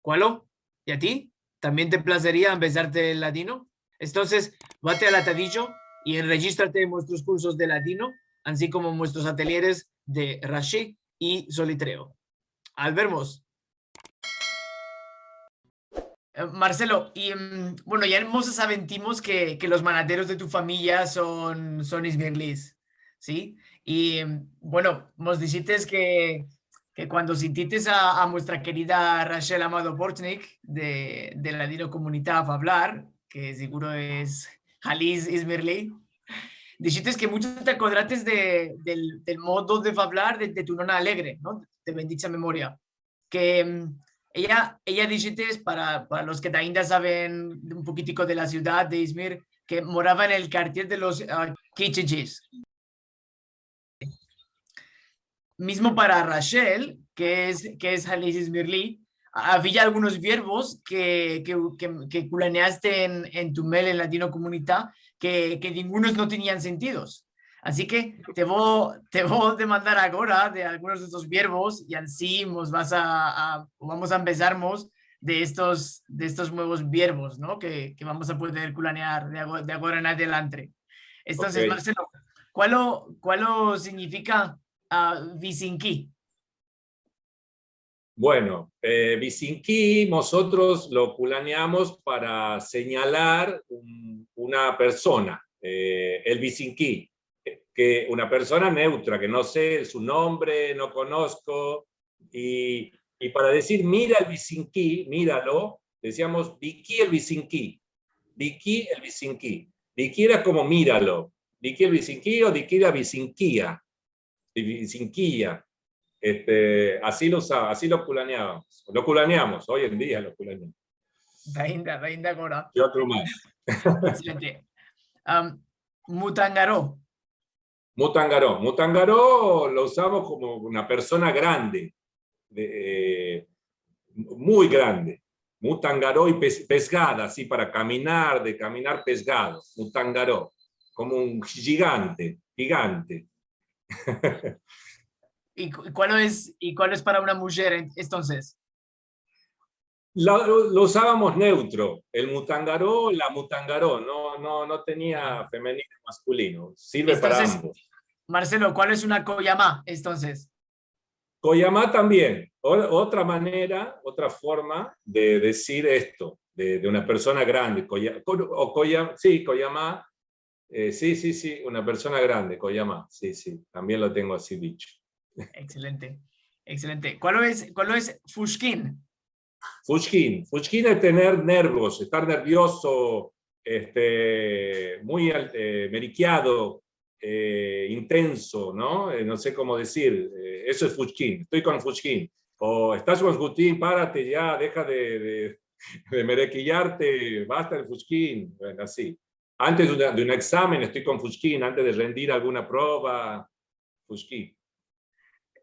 ¿Cuál? ¿Y a ti? ¿También te placería empezarte el latino? Entonces, vate al Atadillo y enregístrate en nuestros cursos de latino, así como en nuestros ateliers de Rashi y Solitreo. Al vermos. Marcelo, y bueno, ya hemos sabentimos que los manaderos de tu familia son ismirlis, ¿sí? Y bueno, nos dijiste que cuando sintites a nuestra querida Rachel Amado Portnik de Ladino Comunidad hablar, que seguro es Halis Ismirli, dijiste que mucho te acordates del modo de hablar de tu nona alegre, ¿no? De bendita memoria. Que ella dijiste, para los que ainda saben un poquitico de la ciudad de Izmir, que moraba en el cartier de los Kichichis. Mismo para Rachel, que es Halis Izmirli, había algunos verbos que culaneaste en tu mail en Latino Comunidad que ningunos no tenían sentidos. Así que te voy a demandar ahora de algunos de estos verbos y así vamos a empezarmos de estos nuevos verbos, ¿no? Que vamos a poder culanear de ahora en adelante. Ok. Entonces, Marcelo, ¿cuál significa Visinki? Bueno, Visinquí nosotros lo culaneamos para señalar una persona, el Visinquí, que una persona neutra, que no sé su nombre, no conozco, y para decir mira el Visinquí, míralo, decíamos Vicky el Visinquí, Vicky el Visinquí. Vicky era como míralo, Vicky el Visinquí o Vicky la Visinquía, Visinquía. Así lo usaba, así lo culaneábamos. Lo culaneamos, hoy en día lo culaneamos. Ainda ahora. Y otro más. Excelente. Mutangaró. Mutangaró. Mutangaró lo usamos como una persona grande, muy grande. Mutangaró y pesgada, así para caminar, de caminar pesgado. Mutangaró, como un gigante, gigante. ¿Y cuál es para una mujer entonces? Lo usábamos neutro, el mutangaró, la mutangaró, no tenía femenino y masculino, sirve para Entonces, ambos. Marcelo, ¿cuál es una koyama entonces? Koyama también, otra manera, otra forma de decir esto, de una persona grande. Sí, Koyama, sí, una persona grande, Koyama, sí, también lo tengo así dicho. Excelente, excelente. ¿Cuál es Fushkin? Fushkin es tener nervios, estar nervioso, muy meriqueado, intenso, ¿no? No sé cómo decir, eso es Fushkin, estoy con Fushkin. O estás con Fushkin, párate ya, deja de merequillarte, basta el Fushkin, bueno, así. Antes de un examen estoy con Fushkin, antes de rendir alguna prueba, Fushkin.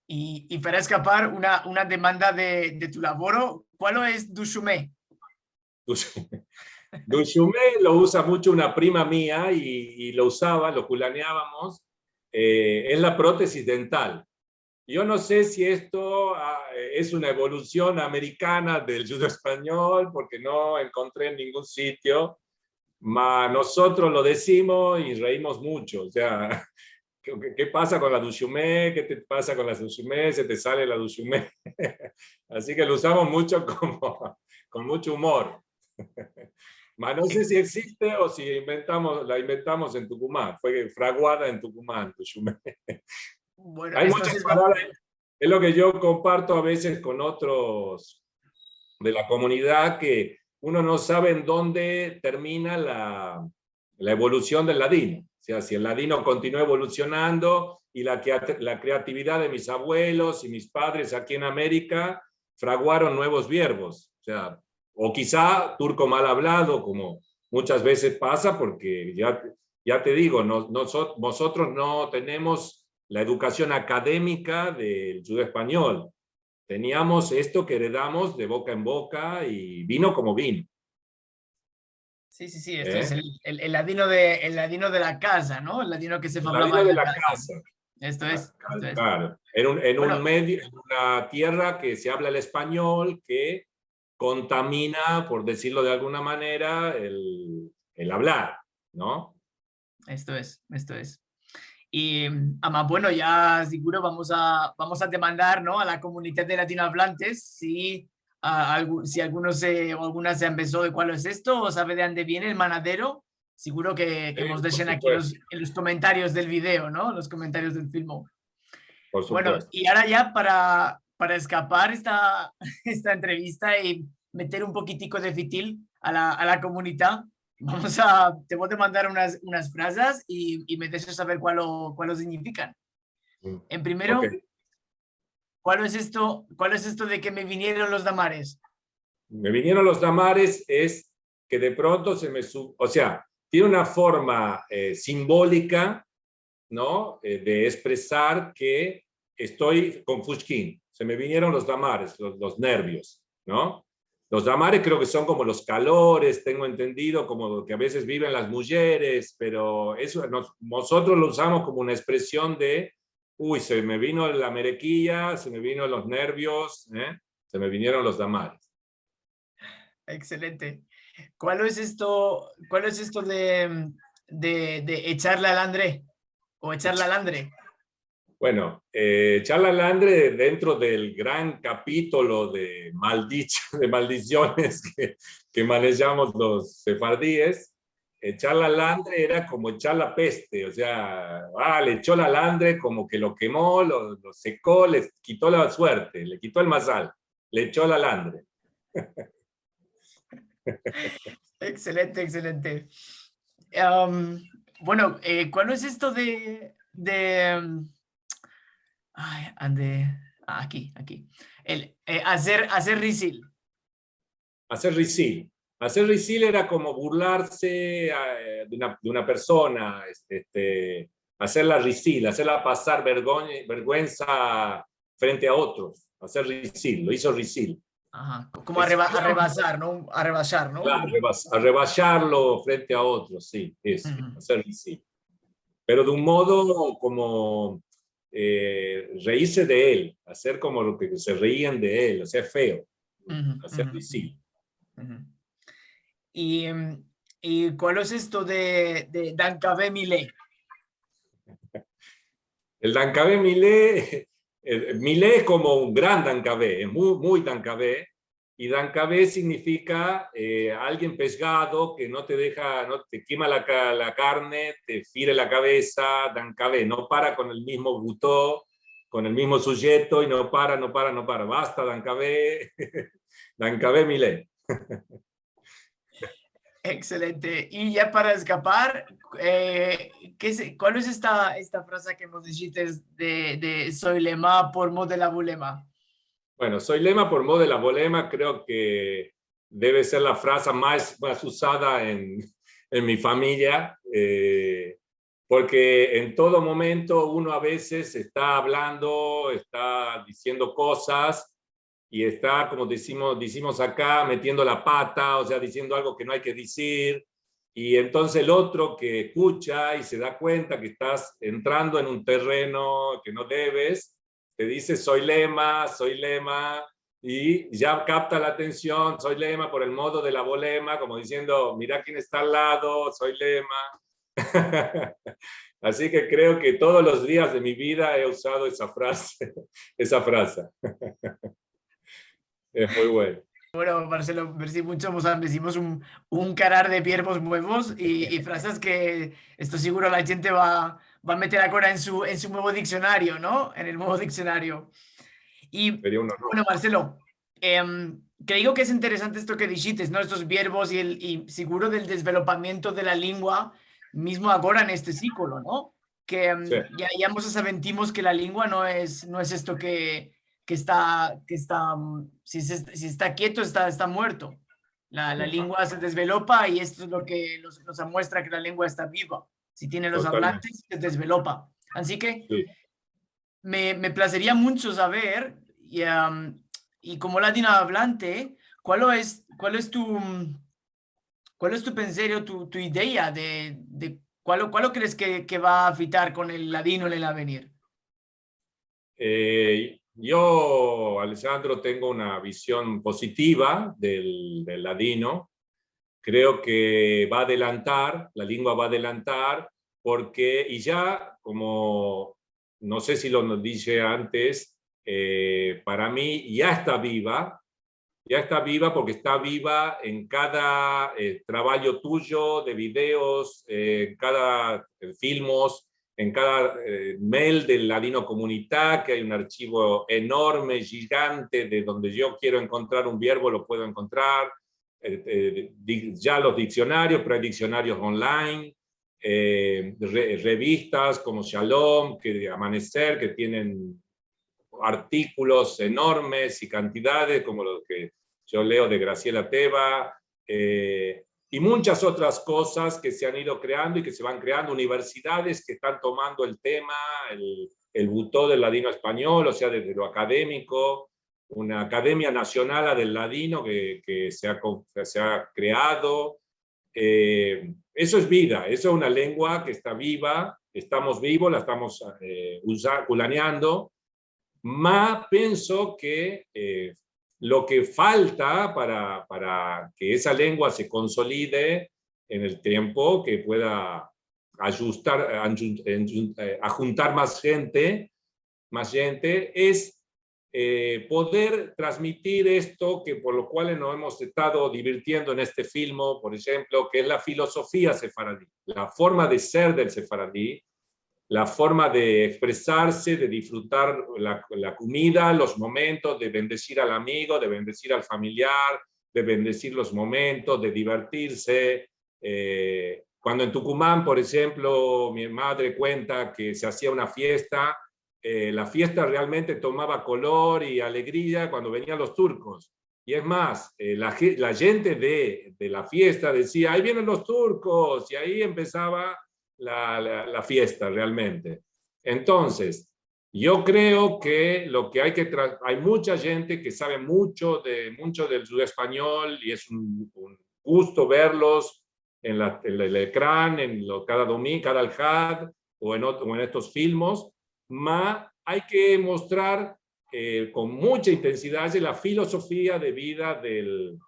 Y para escapar una demanda de tu laboro, ¿cuál es Dushumé? Dushumé lo usa mucho una prima mía y lo usaba, lo culaneábamos, es la prótesis dental. Yo no sé si esto es una evolución americana del judo español, porque no encontré en ningún sitio, mas nosotros lo decimos y reímos mucho. O sea, ¿qué pasa con la Dushumé? ¿Qué te pasa con la Dushumé? Se te sale la Dushumé. Así que lo usamos mucho con mucho humor. Mas no sé si existe o si la inventamos en Tucumán. Fue fraguada en Tucumán, Dushumé. Bueno, Hay muchas entonces palabras, es lo que yo comparto a veces con otros de la comunidad, que uno no sabe en dónde termina la evolución del ladino. O sea, si el ladino continúa evolucionando y la creatividad de mis abuelos y mis padres aquí en América fraguaron nuevos verbos. O sea, o quizá turco mal hablado, como muchas veces pasa, porque ya te digo, nosotros no tenemos la educación académica del judo español. Teníamos esto que heredamos de boca en boca y vino como vino. sí, esto es el ladino de la casa, ¿no? El ladino que se El hablaba ladino en de la la casa. casa. Esto es. Claro, en un Bueno, medio, en una tierra que se habla el español, que contamina, por decirlo de alguna manera, el hablar, ¿no? Esto es, esto es. Y además, bueno, ya seguro vamos a demandar, ¿no?, a la comunidad de latinohablantes si, si algunos o algunas se han empezado de cuál es esto o sabe de dónde viene el manadero. Seguro que nos Por dejen aquí supuesto, en los comentarios del video, ¿no? Los comentarios del film. por Bueno, supuesto. y ahora ya para escapar esta entrevista y meter un poquitico de fitil a la comunidad, te voy a mandar unas frases y me dejes saber cuál lo significan. Mm. En Ok. primero, cuál es esto de que me vinieron los damares? Me vinieron los damares es que de pronto o sea, tiene una forma simbólica, ¿no? De expresar que estoy con Fushkin. Se me vinieron los damares, los nervios, ¿no? Los damares creo que son como los calores, tengo entendido, como que a veces viven las mujeres, pero eso nosotros lo usamos como una expresión de, uy, se me vino la merequilla, se me vino los nervios, se me vinieron los damares. Excelente. Cuál es esto de echarle al André o echarle al Andre? Bueno, Charla Landre, dentro del gran capítulo de, de maldiciones que manejamos los sefardíes, Charla Landre era como echar la peste, o sea, le echó la Landre como que lo quemó, lo secó, le quitó la suerte, le quitó el mazal, le echó la Landre. Excelente, excelente. Bueno, ¿cuál es esto ay, aquí, aquí. Hacer risil. Hacer risil. Hacer risil era como burlarse de una persona, hacerla risil, hacerla pasar vergüenza frente a otros. Hacer risil, lo hizo risil. Ajá, como a rebasar, ¿no? A rebasar, ¿no? Claro, a rebajarlo frente a otros, sí, eso, Ujú, hacer risil. Pero de un modo como reírse de él, hacer como lo que se reían de él, o sea, feo, ujú, hacer ujú, risil. ujú. Y, ¿y cuál es esto de Dankabé Milé? El Dankabé Milé, Milé es como un gran Dankabé, es muy, muy Dankabé, y Dankabé significa alguien pesgado que no te deja, no te quema la carne, te fire la cabeza, Dankabé, no para con el mismo butó, con el mismo sujeto y no para, no para, no para. Basta, Dankabé, Dankabé Milé. Excelente. Y ya para escapar, ¿cuál es esta frase que nos dijiste de soy lema por mo de la bulema? Bueno, soy lema por modo de la bolema, creo que debe ser la frase más usada en mi familia, porque en todo momento uno a veces está hablando, está diciendo cosas y está, como decimos acá, metiendo la pata, o sea, diciendo algo que no hay que decir. Y entonces el otro que escucha y se da cuenta que estás entrando en un terreno que no debes, te dice soy lema, y ya capta la atención, soy lema por el modo de la bolema, como diciendo, mira quién está al lado, soy lema. Así que creo que todos los días de mi vida he usado esa frase, esa frase. Es muy bueno. Bueno, Marcelo, merci mucho. Hicimos un carar de verbos nuevos y frases que estoy seguro la gente va a meter ahora en su nuevo diccionario, ¿no? En el nuevo diccionario. Y Sería un honor. bueno, Marcelo, creo que es interesante esto que dijiste, ¿no? Estos verbos y seguro del desvelopamiento de la lengua mismo ahora en este ciclo, ¿no? Que Sí, ya nos sentimos que la lengua no es esto si está quieto, está muerto. La lengua se desvelopa y esto es lo que nos muestra que la lengua está viva. Si tiene los totalmente. hablantes, se desvelopa. Así que Sí. me placería mucho saber, y como latino hablante, cuál es tu pensiero, tu idea de cuál crees que va a fitar con el ladino en el avenir? yo, Alessandro, tengo una visión positiva del ladino. Creo que va a adelantar, la lengua va a adelantar, porque, y ya como, no sé si lo dije antes, para mí ya está viva porque está viva en cada trabajo tuyo de videos, en cada filmos, en cada mail del Ladino Comunità, que hay un archivo enorme, gigante, de donde yo quiero encontrar un verbo, lo puedo encontrar. Ya los diccionarios, prediccionarios online, revistas como Shalom, que Amanecer, que tienen artículos enormes y cantidades, como los que yo leo de Graciela Teba, y muchas otras cosas que se han ido creando y que se van creando, universidades que están tomando el tema, el butó del ladino español, o sea, desde lo académico, una Academia Nacional del Ladino que se ha creado. Eso es vida, eso es una lengua que está viva, estamos vivos, la estamos culaneando, ma penso que lo que falta para que esa lengua se consolide en el tiempo, que pueda juntar más gente es poder transmitir esto que por lo cual nos hemos estado divirtiendo en este film, por ejemplo, que es la filosofía sefaradí, la forma de ser del sefaradí, la forma de expresarse, de disfrutar la comida, los momentos, de bendecir al amigo, de bendecir al familiar, de bendecir los momentos, de divertirse. Cuando en Tucumán, por ejemplo, mi madre cuenta que se hacía una fiesta, la fiesta realmente tomaba color y alegría cuando venían los turcos. Y es más, la gente de la fiesta decía, ahí vienen los turcos, y ahí empezaba la fiesta realmente. Entonces, yo creo que lo que hay mucha gente que sabe mucho del sud español y es un gusto verlos en el ecrán, cada domingo, cada Alhad o en estos filmos, mas hay que mostrar con mucha intensidad la filosofía de vida del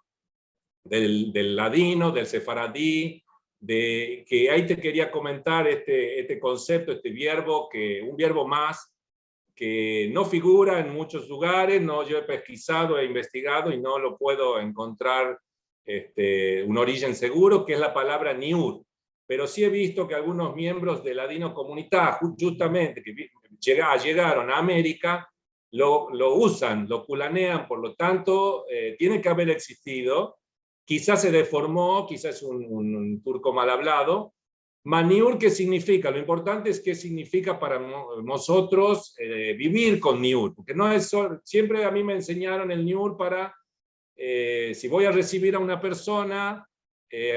ladino, del sefaradí, que ahí te quería comentar este concepto, este verbo, un verbo más que no figura en muchos lugares, no, yo he pesquisado, he investigado y no lo puedo encontrar un origen seguro, que es la palabra niur. Pero sí he visto que algunos miembros de Ladino Comunità, justamente, que llegaron a América, lo usan, lo culanean, por lo tanto, tiene que haber existido. Quizás se deformó, quizás es un turco mal hablado. Maniur, ¿qué significa? Lo importante es qué significa para nosotros vivir con Niur, porque no es solo, siempre a mí me enseñaron el Niur para, si voy a recibir a una persona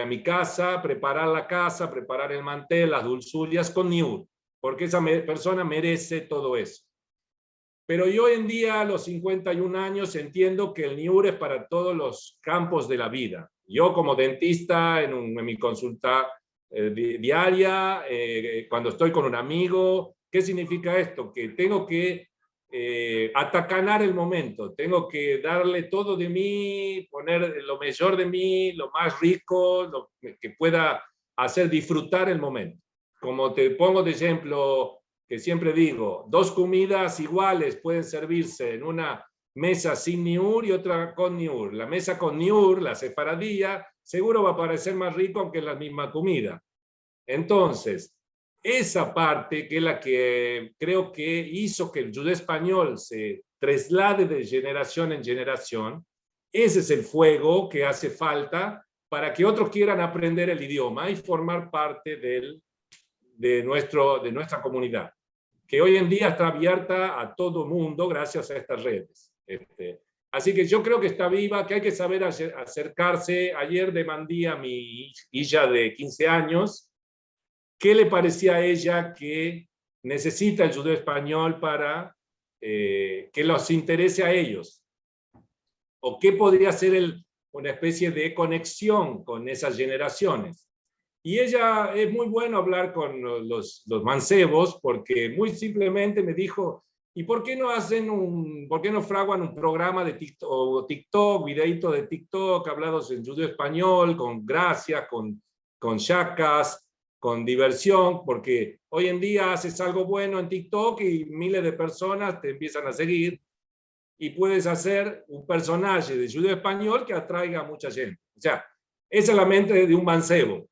a mi casa, preparar la casa, preparar el mantel, las dulzurias con Niur, porque esa persona merece todo eso. Pero yo hoy en día, a los 51 años, entiendo que el NIUR es para todos los campos de la vida. Yo como dentista, en mi consulta diaria, cuando estoy con un amigo, ¿qué significa esto? Que tengo que atacanar el momento, tengo que darle todo de mí, poner lo mejor de mí, lo más rico, lo que pueda hacer disfrutar el momento. Como te pongo de ejemplo, que siempre digo, dos comidas iguales pueden servirse en una mesa sin niur y otra con niur. La mesa con niur, la separadilla, seguro va a parecer más rico aunque es la misma comida. Entonces, esa parte que es la que creo que hizo que el judío español se traslade de generación en generación, ese es el fuego que hace falta para que otros quieran aprender el idioma y formar parte de nuestra comunidad, que hoy en día está abierta a todo mundo gracias a estas redes. Así que yo creo que está viva, que hay que saber acercarse. Ayer demandé a mi hija de 15 años qué le parecía a ella que necesita el judío español para que los interese a ellos, o qué podría ser una especie de conexión con esas generaciones. Y ella es muy bueno hablar con los mancebos porque muy simplemente me dijo, ¿Y por qué no por qué no fraguan un programa de TikTok, videíto de TikTok, hablados en judío español, con gracias, con chacas, con diversión? Porque hoy en día haces algo bueno en TikTok y miles de personas te empiezan a seguir y puedes hacer un personaje de judío español que atraiga a mucha gente. O sea, esa es la mente de un mancebo.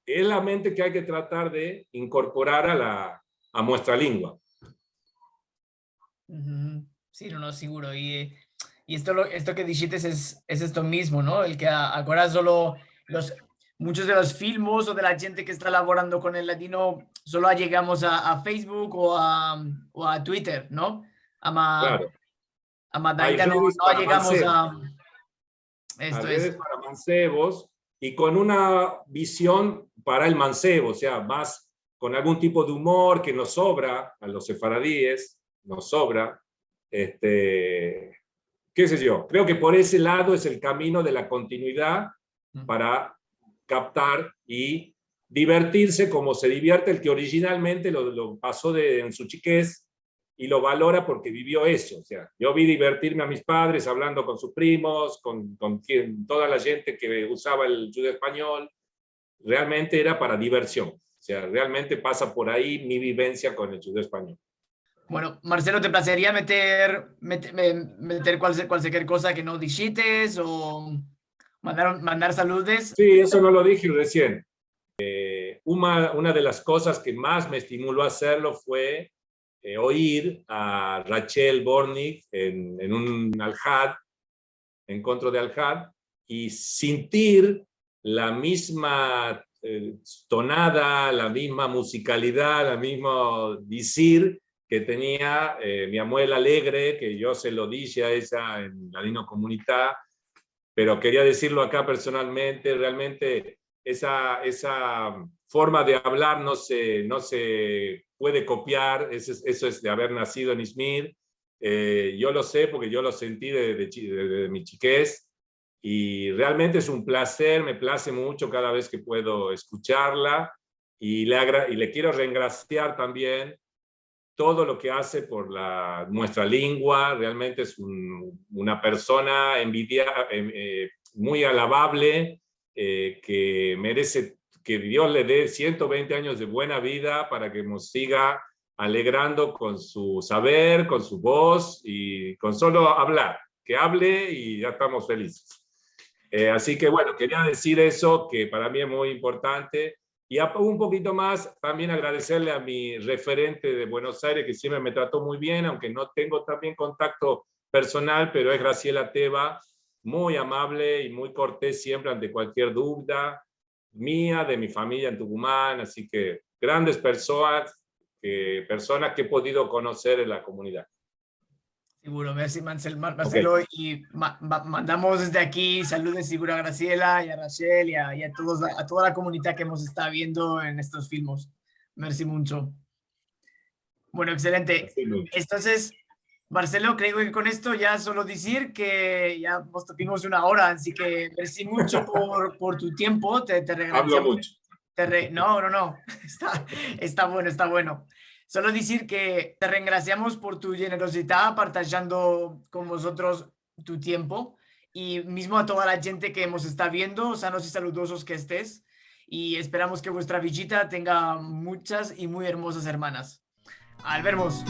Es la mente que hay que tratar de incorporar a nuestra lengua. Sí, no, no, seguro. Y esto que dijiste es esto mismo, ¿no? El que ahora solo muchos de los filmos o de la gente que está laborando con el latino solo llegamos a Facebook o a Twitter, ¿no? Claro, A hay Madaita no, redes no para llegamos mancebos, a hay esto es. redes para mancebos y con una visión para el mancebo, o sea, más con algún tipo de humor que nos sobra a los sefaradíes, nos sobra, qué sé yo, creo que por ese lado es el camino de la continuidad para captar y divertirse como se divierte el que originalmente lo pasó en su chiquez y lo valora porque vivió eso. O sea, yo vi divertirme a mis padres hablando con sus primos, con toda la gente que usaba el judío español. Realmente era para diversión. O sea, realmente pasa por ahí mi vivencia con el judío español. Bueno, Marcelo, ¿te placería meter cualquier cosa que no dijiste o mandar saludes? Sí, eso no lo dije recién. Una de las cosas que más me estimuló a hacerlo fue oír a Rachel Bornik en un Al-Had, encuentro de Al-Had, y sentir la misma tonada, la misma musicalidad, la misma decir que tenía mi abuela Alegre, que yo se lo dije a ella en la Lino Comunidad, pero quería decirlo acá personalmente. Realmente esa forma de hablar no se puede copiar. Eso es de haber nacido en Izmir. Yo lo sé porque yo lo sentí de mi chiquez y realmente es un placer, me place mucho cada vez que puedo escucharla y le quiero reengraciar también todo lo que hace por nuestra lengua. Realmente es una persona muy alabable, que merece que Dios le dé 120 años de buena vida para que nos siga alegrando con su saber, con su voz y con solo hablar. Que hable y ya estamos felices. Así que bueno, quería decir eso, que para mí es muy importante. Y un poquito más, también agradecerle a mi referente de Buenos Aires, que siempre me trató muy bien, aunque no tengo también contacto personal, pero es Graciela Teva, muy amable y muy cortés siempre ante cualquier duda mía, de mi familia en Tucumán. Así que grandes personas que he podido conocer en la comunidad. Seguro, merci Okay. Marcelo, y mandamos desde aquí saludos seguro a Graciela y a Rachel y a todos, a toda la comunidad que hemos estado viendo en estos filmes. Merci mucho. Bueno, excelente. Entonces, Marcelo, creo que con esto ya solo decir que ya nos tuvimos una hora, así que merci mucho por tu tiempo, te Hablo agradecemos. mucho. No, no, no, está bueno, está bueno. Solo decir que te regraciamos por tu generosidad partajando con vosotros tu tiempo y mismo a toda la gente que hemos estado viendo, sanos y saludosos que estés, y esperamos que vuestra visita tenga muchas y muy hermosas hermanas. Al vermos.